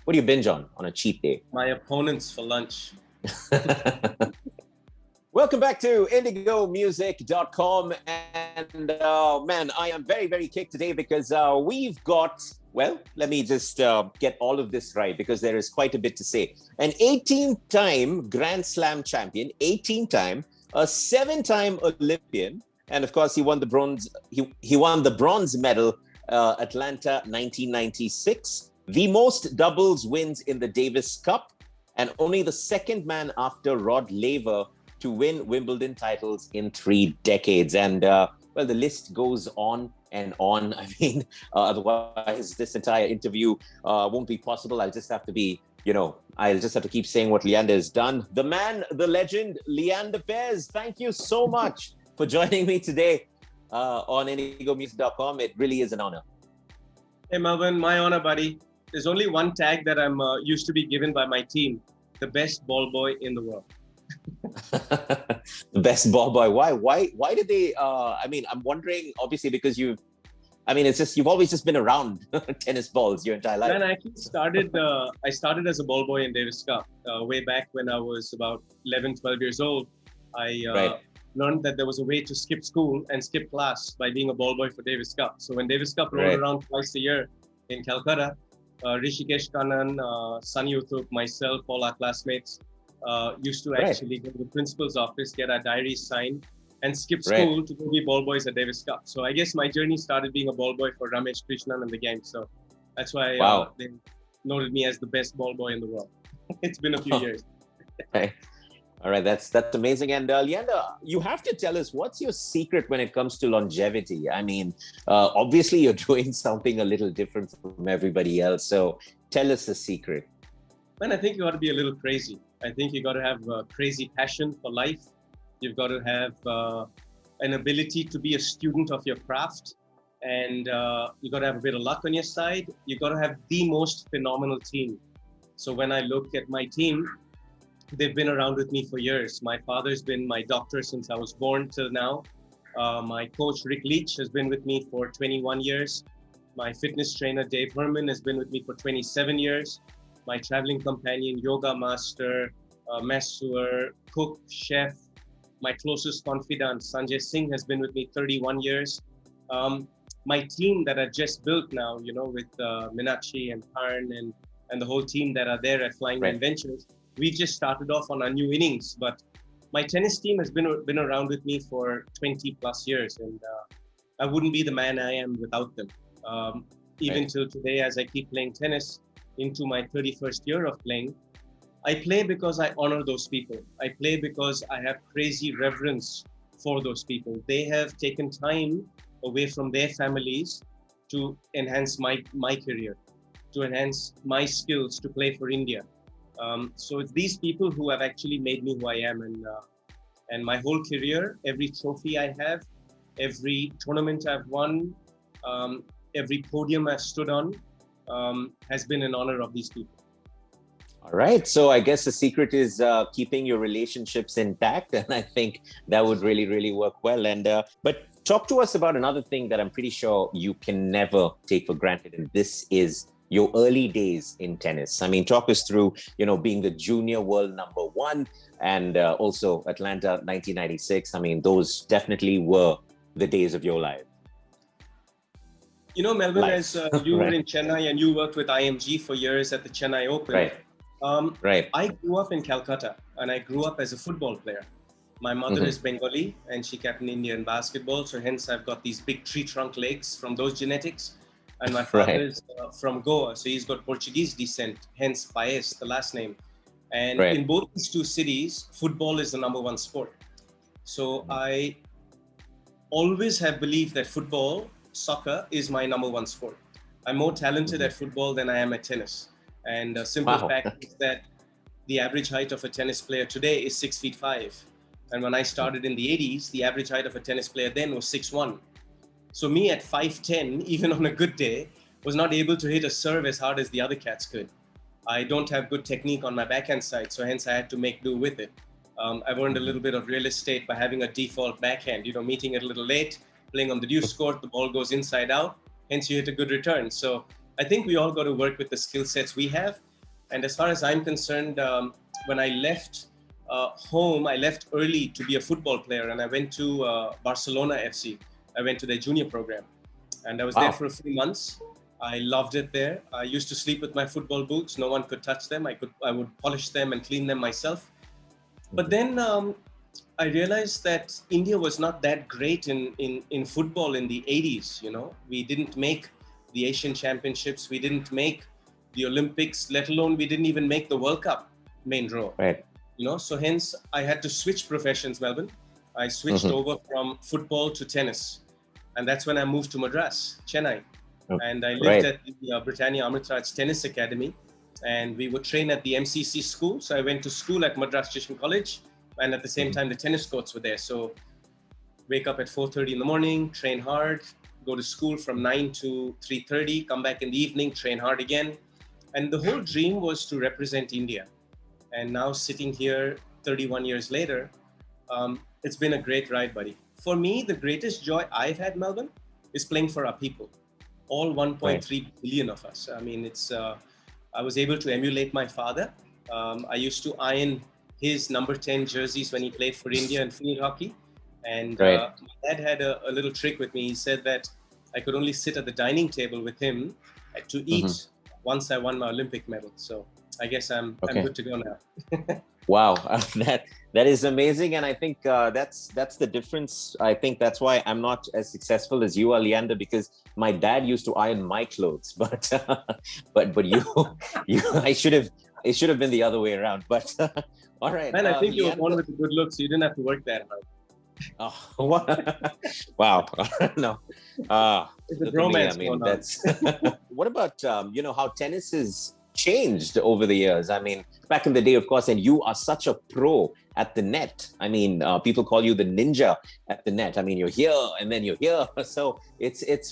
What do you binge on a cheat day? My opponents for lunch. Welcome back to indigomusic.com. And man, I am very, very kicked today because we've got, well, let me just get all of this right because there is quite a bit to say. An 18-time Grand Slam champion, 18-time, a 7-time Olympian, and of course he won the bronze. He won the bronze medal, Atlanta 1996. The most doubles wins in the Davis Cup, and only the second man after Rod Laver to win Wimbledon titles in 3 decades. And well, the list goes on and on. I mean, otherwise this entire interview won't be possible. I'll just have to be, I'll just have to keep saying what Leander has done. The man, the legend, Leander Paes. Thank you so much for joining me today on indigomusic.com. It really is an honor. Hey, Melbin, my honor, buddy. There's only one tag that I'm used to be given by my team: the best ball boy in the world. The best ball boy. Why did they? I'm wondering. Obviously, because it's just you've always just been around tennis balls your entire life. Man, I actually started. I started as a ball boy in Davis Cup way back when I was about 11, 12 years old. I learned that there was a way to skip school and skip class by being a ball boy for Davis Cup. So when Davis Cup rolled around twice a year in Calcutta, Rishikesh Kannan, Sunny Uthup, myself, all our classmates used to actually go to the principal's office, get our diaries signed, and skip school to go be ball boys at Davis Cup. So I guess my journey started being a ball boy for Ramesh Krishnan and the gang. So that's why they noted me as the best ball boy in the world. It's been a few years. All right, that's amazing. And Leander, you have to tell us, what's your secret when it comes to longevity? I mean, obviously you're doing something a little different from everybody else. So tell us the secret. Man, I think you got to be a little crazy. I think you got to have a crazy passion for life. You've got to have an ability to be a student of your craft. And you got to have a bit of luck on your side. You got to have the most phenomenal team. So when I look at my team, they've been around with me for years. My father's been my doctor since I was born till now. My coach, Rick Leach, has been with me for 21 years. My fitness trainer, Dave Herman, has been with me for 27 years. My traveling companion, yoga master, masseur, cook, chef. My closest confidant, Sanjay Singh, has been with me 31 years. My team that I just built now, with Meenakshi and Karn and the whole team that are there at Flying Man Ventures, we just started off on our new innings, but my tennis team has been around with me for 20 plus years, and I wouldn't be the man I am without them. Even till today, as I keep playing tennis into my 31st year of playing, I play because I honor those people. I play because I have crazy reverence for those people. They have taken time away from their families to enhance my career, to enhance my skills to play for India. So it's these people who have actually made me who I am, and my whole career, every trophy I have, every tournament I've won, every podium I've stood on, has been in honor of these people. All right. So I guess the secret is keeping your relationships intact, and I think that would really, really work well. And but talk to us about another thing that I'm pretty sure you can never take for granted, and this is your early days in tennis. I mean, talk us through, being the junior world #1 and also Atlanta 1996. I mean, those definitely were the days of your life. Melbin, as you were in Chennai and you worked with IMG for years at the Chennai Open. I grew up in Calcutta and I grew up as a football player. My mother is Bengali and she captained India in basketball. So hence I've got these big tree trunk legs from those genetics. And my father is from Goa, so he's got Portuguese descent, hence Paes, the last name. And in both these two cities, football is the #1 sport. So I always have believed that football, soccer, is my #1 sport. I'm more talented at football than I am at tennis. And the simple fact is that the average height of a tennis player today is 6'5". And when I started in the 80s, the average height of a tennis player then was 6'1". So me at 5'10", even on a good day, was not able to hit a serve as hard as the other cats could. I don't have good technique on my backhand side, so hence I had to make do with it. I've earned a little bit of real estate by having a default backhand, meeting it a little late, playing on the deuce court, the ball goes inside out, hence you hit a good return. So I think we all got to work with the skill sets we have. And as far as I'm concerned, when I left home, I left early to be a football player, and I went to Barcelona FC. I went to their junior program, and I was there for a few months. I loved it there. I used to sleep with my football boots. No one could touch them. I would polish them and clean them myself. But then I realized that India was not that great in football in the 80s. You know, we didn't make the Asian Championships. We didn't make the Olympics, let alone we didn't even make the World Cup main draw. Right. You know, so hence I had to switch professions, Melbin. I switched over from football to tennis. And that's when I moved to Madras, Chennai. And I lived at the Britannia Amritraj Tennis Academy. And we would train at the MCC school. So I went to school at Madras Christian College. And at the same time, the tennis courts were there. So wake up at 4:30 in the morning, train hard, go to school from 9 to 3:30, come back in the evening, train hard again. And the whole dream was to represent India. And now sitting here 31 years later, it's been a great ride, buddy. For me, the greatest joy I've had, Melbourne, is playing for our people. All 1.3 billion of us. I mean, I was able to emulate my father. I used to iron his number 10 jerseys when he played for India in field hockey. And my dad had a little trick with me. He said that I could only sit at the dining table with him to eat once I won my Olympic medal. So I guess I'm good to go now. Wow, that is amazing, and I think that's the difference. I think that's why I'm not as successful as you are, Leander, because my dad used to iron my clothes, but you it should have been the other way around. But all right, man, I think you were born with a good look, so you didn't have to work that hard. Oh, wow! No, it's a bromance. I mean, that's. What about how tennis is changed over the years? I mean, back in the day, of course, and you are such a pro at the net. I mean, people call you the ninja at the net. I mean, you're here and then you're here. So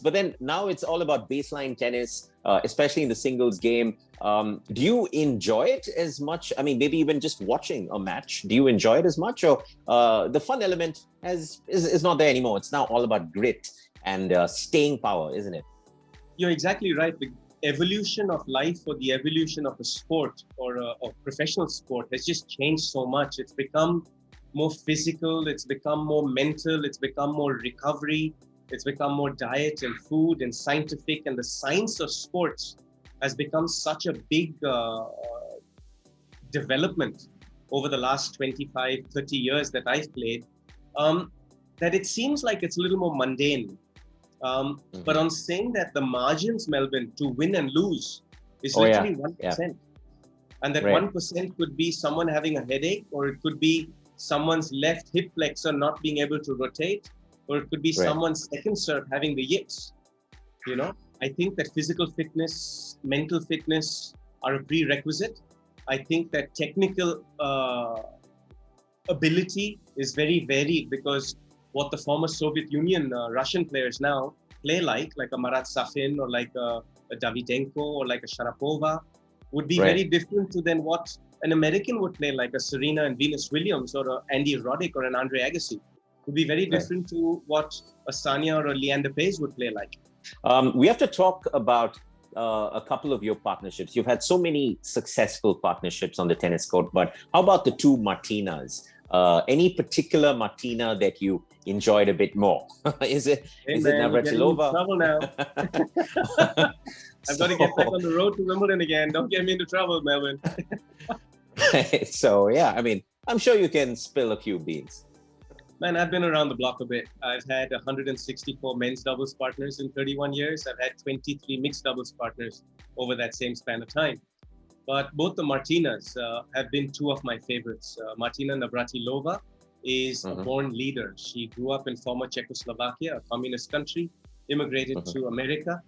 but then now it's all about baseline tennis, especially in the singles game. Do you enjoy it as much? I mean, maybe even just watching a match, do you enjoy it as much? Or the fun element is not there anymore? It's now all about grit and staying power, isn't it? You're exactly right. The evolution of life or the evolution of a sport or a professional sport has just changed so much. It's become more physical, it's become more mental, it's become more recovery, it's become more diet and food and scientific, and the science of sports has become such a big development over the last 25, 30 years that I've played, that it seems like it's a little more mundane. But on saying that, the margins, Melbin, to win and lose is literally 1%. And that 1% could be someone having a headache, or it could be someone's left hip flexor not being able to rotate, or it could be someone's second serve having the yips. You know, I think that physical fitness, mental fitness are a prerequisite. I think that technical ability is very varied, because what the former Soviet Union Russian players now play like a Marat Safin or like a Davydenko or like a Sharapova, would be very different to than what an American would play, like a Serena and Venus Williams or a Andy Roddick or an Andre Agassi. Would be very different to what a Sania or a Leander Paes would play like. We have to talk about a couple of your partnerships. You've had so many successful partnerships on the tennis court, but how about the two Martinas? Any particular Martina that you enjoyed a bit more? Is it Navratilova? Trouble now. I've got to get back on the road to Wimbledon again. Don't get me into trouble, Melvin. So yeah, I mean, I'm sure you can spill a few beans. Man, I've been around the block a bit. I've had 164 men's doubles partners in 31 years. I've had 23 mixed doubles partners over that same span of time. But both the Martinas have been two of my favorites. Martina Navratilova is a born leader. She grew up in former Czechoslovakia, a communist country, immigrated to America,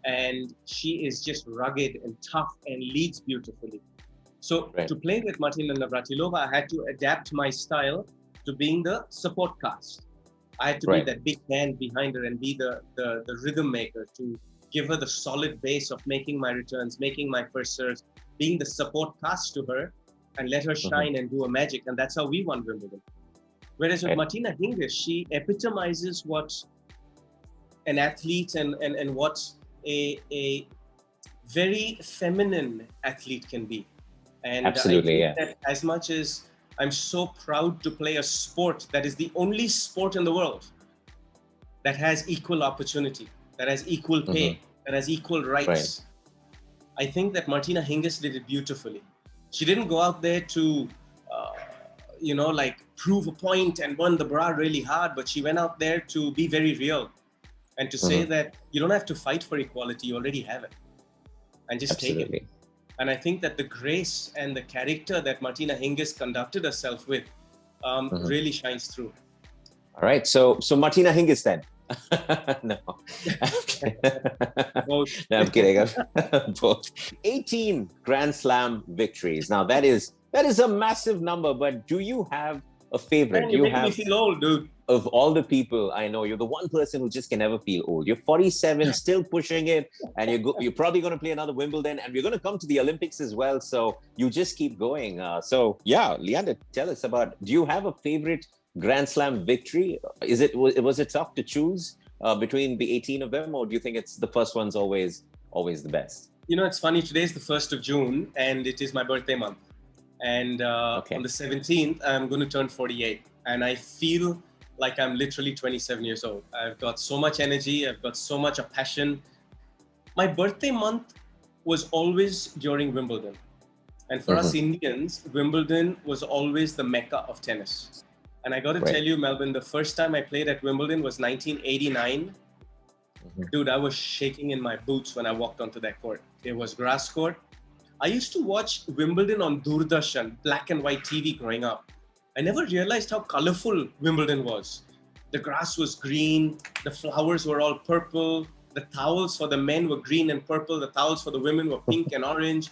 and she is just rugged and tough and leads beautifully. So to play with Martina Navratilova, I had to adapt my style to being the support cast. I had to be that big hand behind her and be the rhythm maker, to give her the solid base of making my returns, making my first serves, being the support cast to her and let her shine and do a magic. And that's how we won Wimbledon. Whereas with Martina Hingis, she epitomizes what an athlete and what a very feminine athlete can be. And Absolutely, I think that as much as I'm so proud to play a sport that is the only sport in the world that has equal opportunity, that has equal Mhm. pay, that has equal Right. rights, I think that Martina Hingis did it beautifully. She didn't go out there to, uh, like prove a point and burn the bra really hard, but she went out there to be very real and to say Mhm. that you don't have to fight for equality, you already have it, and just take it. Absolutely. And I think that the grace and the character that Martina Hingis conducted herself with Mhm. really shines through. All right. So Martina Hingis then. No. Okay. Both. No, I'm kidding. Both. 18 Grand Slam victories. Now that is a massive number, but do you have a favorite? Man, Do you're you making me have, feel old, dude. of all the people I know, you're the one person who just can never feel old. You're 47, still pushing it, and you're probably going to play another Wimbledon, and we're going to come to the Olympics as well. So you just keep going. So yeah, Leander, tell us about. Do you have a favorite Grand Slam victory? Was it tough to choose between the 18 of them, or do you think it's the first one's always the best? It's funny. Today is the 1st of June, and it is my birthday month. And on Okay. the 17th, I'm going to turn 48. And I feel like I'm literally 27 years old. I've got so much energy, I've got so much of passion. My birthday month was always during Wimbledon. And for us Hmm. Indians, Wimbledon was always the mecca of tennis. And I got to tell Right. you, Melbin, the first time I played at Wimbledon was 1989. Hmm. Dude, I was shaking in my boots when I walked onto that court. It was grass court. I used to watch Wimbledon on Doordarshan, black and white TV growing up. I never realized how colorful Wimbledon was. The grass was green, the flowers were all purple, the towels for the men were green and purple, the towels for the women were pink and orange.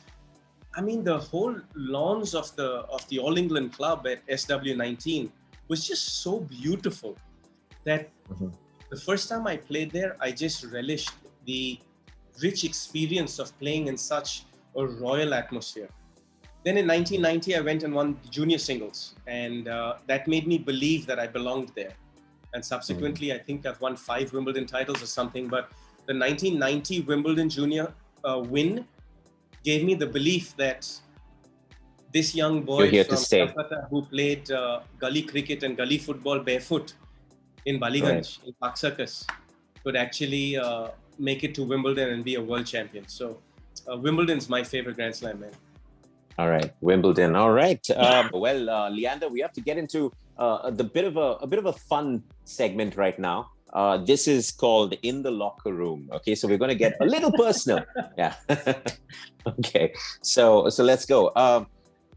I mean, the whole lawns of the All England Club at SW19 was just so beautiful that Hmm. the first time I played there, I just relished the rich experience of playing in such a royal atmosphere. Then in 1990, I went and won junior singles, and that made me believe that I belonged there. And Hmm. subsequently, I think I've won 5 Wimbledon titles or something. But the 1990 Wimbledon junior win gave me the belief that this young You're boy here to from stay. Calcutta who played gully cricket and gully football barefoot in Right. Baliganj, in Park Circus, could actually make it to Wimbledon and be a world champion. So Wimbledon's my favorite Grand Slam, man. All right, Wimbledon. All right. Well, Leander, we have to get into the bit of a fun segment right now. This is called In the Locker Room. Okay, so we're going to get a little personal. Yeah. Okay. So let's go.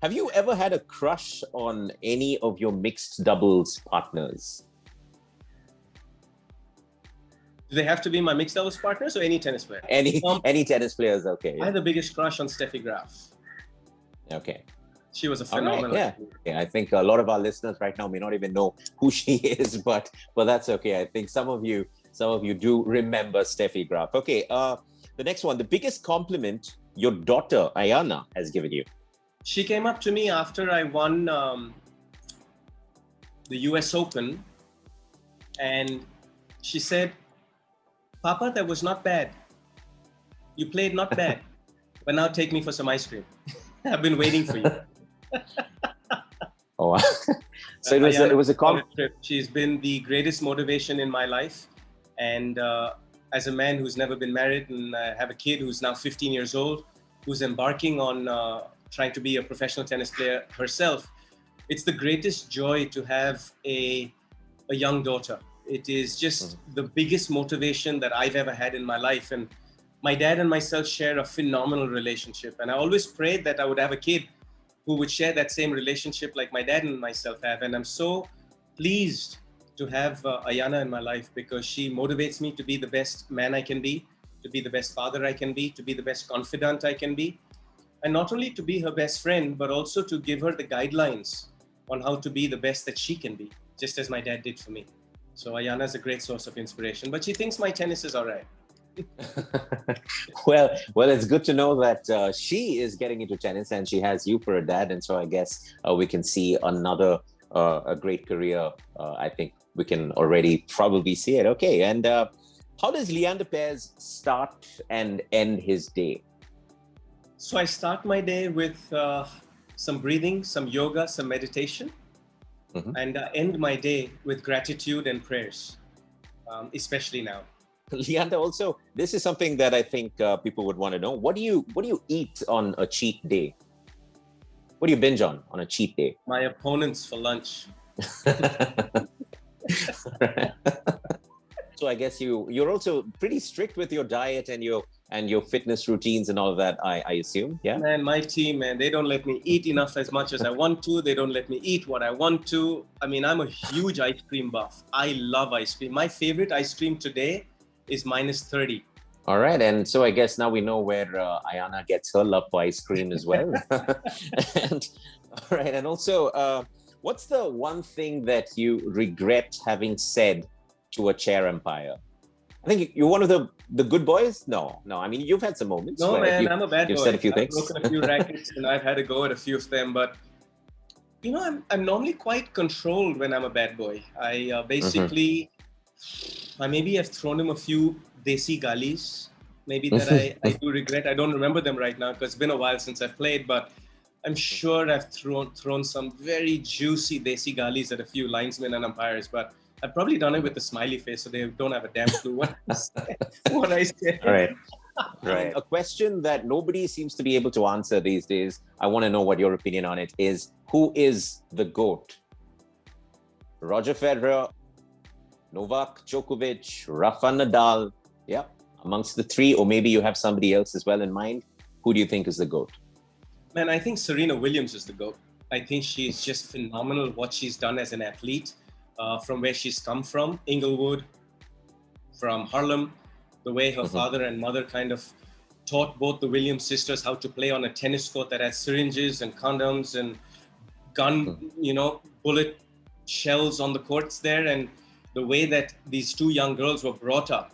Have you ever had a crush on any of your mixed doubles partners? Do they have to be my mixed doubles partners or any tennis player? Any Um, any tennis players? Okay. I Yeah. had the biggest crush on Steffi Graf. Okay. She was a All right. phenomenal Yeah. athlete. Yeah. I think a lot of our listeners right now may not even know who she is, but that's okay. I think some of you do remember Steffi Graf. Okay. The next one, the biggest compliment your daughter Ayana has given you. She came up to me after I won the US Open, and she said, Papa, that was not bad. You played not bad, but now take me for some ice cream. I've been waiting for you. Oh, wow. So it was a solid trip. She's been the greatest motivation in my life. And as a man who's never been married and have a kid who's now 15 years old, who's embarking on trying to be a professional tennis player herself, it's the greatest joy to have a young daughter. It is just the biggest motivation that I've ever had in my life. And my dad and myself share a phenomenal relationship. And I always prayed that I would have a kid who would share that same relationship like my dad and myself have. And I'm so pleased to have Ayana in my life because she motivates me to be the best man I can be, to be the best father I can be, to be the best confidant I can be. And not only to be her best friend, but also to give her the guidelines on how to be the best that she can be, just as my dad did for me. So Ayana is a great source of inspiration, but she thinks my tennis is all right. Well, it's good to know that she is getting into tennis and she has you for a dad, and so I guess we can see another a great career. I think we can already probably see it. Okay, and how does Leander Paes start and end his day? So I start my day with some breathing, some yoga, some meditation, and end my day with gratitude and prayers, especially now. Leander, also, this is something that I think people would want to know. What do you eat on a cheat day? What do you binge on a cheat day? My opponents for lunch. So I guess you're also pretty strict with your diet and your fitness routines and all of that, I assume. Yeah. Man, my team, man, they don't let me eat enough as much as I want to. They don't let me eat what I want to. I mean, I'm a huge ice cream buff. I love ice cream. My favorite ice cream today is -30. All right. And so I guess now we know where Ayana gets her love for ice cream as well. And, all right. And also, what's the one thing that you regret having said to a chair umpire? I think you're one of the good boys. No. I mean, you've had some moments. No, man, I'm a bad boy. You've said a few things. I've broken a few rackets and I've had to go at a few of them. But, I'm normally quite controlled when I'm a bad boy. I basically, I maybe have thrown him a few desi galis. Maybe that I do regret. I don't remember them right now because it's been a while since I've played. But I'm sure I've thrown some very juicy desi galis at a few linesmen and umpires. But I've probably done it with a smiley face, so they don't have a damn clue what I said. All right. Right. A question that nobody seems to be able to answer these days, I want to know what your opinion on it is. Who is the GOAT? Roger Federer, Novak Djokovic, Rafa Nadal? Yeah. Amongst the three, or maybe you have somebody else as well in mind. Who do you think is the GOAT? Man, I think Serena Williams is the GOAT. I think she's just phenomenal what she's done as an athlete. From where she's come from, Inglewood, from Harlem, the way her father and mother kind of taught both the Williams sisters how to play on a tennis court that has syringes and condoms and bullet shells on the courts there. And the way that these two young girls were brought up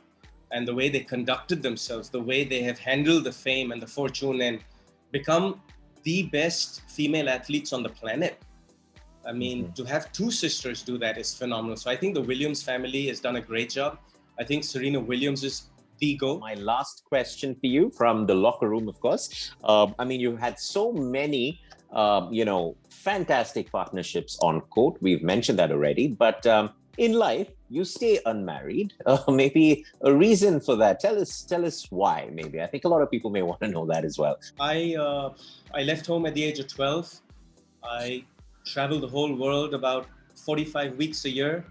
and the way they conducted themselves, the way they have handled the fame and the fortune and become the best female athletes on the planet. I mean, to have two sisters do that is phenomenal. So I think the Williams family has done a great job. I think Serena Williams is the GOAT. My last question for you from the locker room, of course. I mean, you've had so many, fantastic partnerships on court. We've mentioned that already. But in life, you stay unmarried. Maybe a reason for that. Tell us why, maybe. I think a lot of people may want to know that as well. I left home at the age of 12. I traveled the whole world about 45 weeks a year,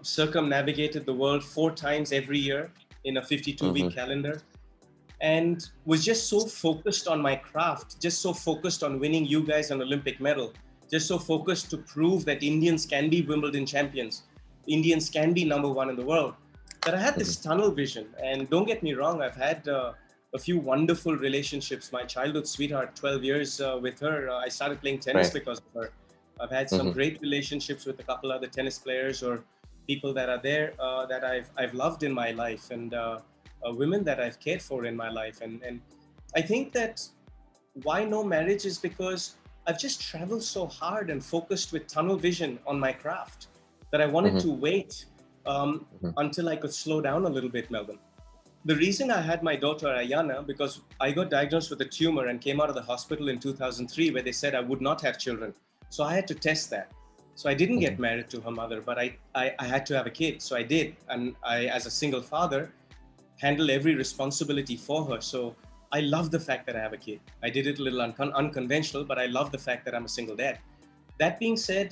circumnavigated the world 4 times every year in a 52-week calendar, and was just so focused on my craft, just so focused on winning you guys an Olympic medal, just so focused to prove that Indians can be Wimbledon champions, Indians can be #1 in the world, that I had this tunnel vision. And don't get me wrong, I've had a few wonderful relationships. My childhood sweetheart, 12 years with her. I started playing tennis because of her. I've had some great relationships with a couple other tennis players or people that are there that I've loved in my life, and women that I've cared for in my life. And I think that why no marriage is because I've just traveled so hard and focused with tunnel vision on my craft that I wanted to wait until I could slow down a little bit, Melbin. The reason I had my daughter Ayana, because I got diagnosed with a tumor and came out of the hospital in 2003 where they said I would not have children. So I had to test that. So I didn't get married to her mother, but I had to have a kid. So I did. And I, as a single father, handle every responsibility for her. So I love the fact that I have a kid. I did it a little unconventional, but I love the fact that I'm a single dad. That being said,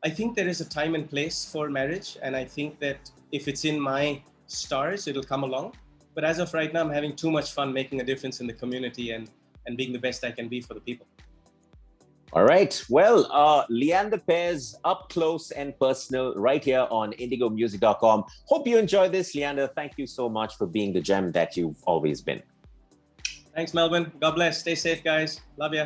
I think there is a time and place for marriage. And I think that if it's in my stars, it'll come along. But as of right now, I'm having too much fun making a difference in the community and being the best I can be for the people. All right. Well, Leander Paes, up close and personal, right here on indigomusic.com. Hope you enjoy this, Leander. Thank you so much for being the gem that you've always been. Thanks, Melbin. God bless. Stay safe, guys. Love ya.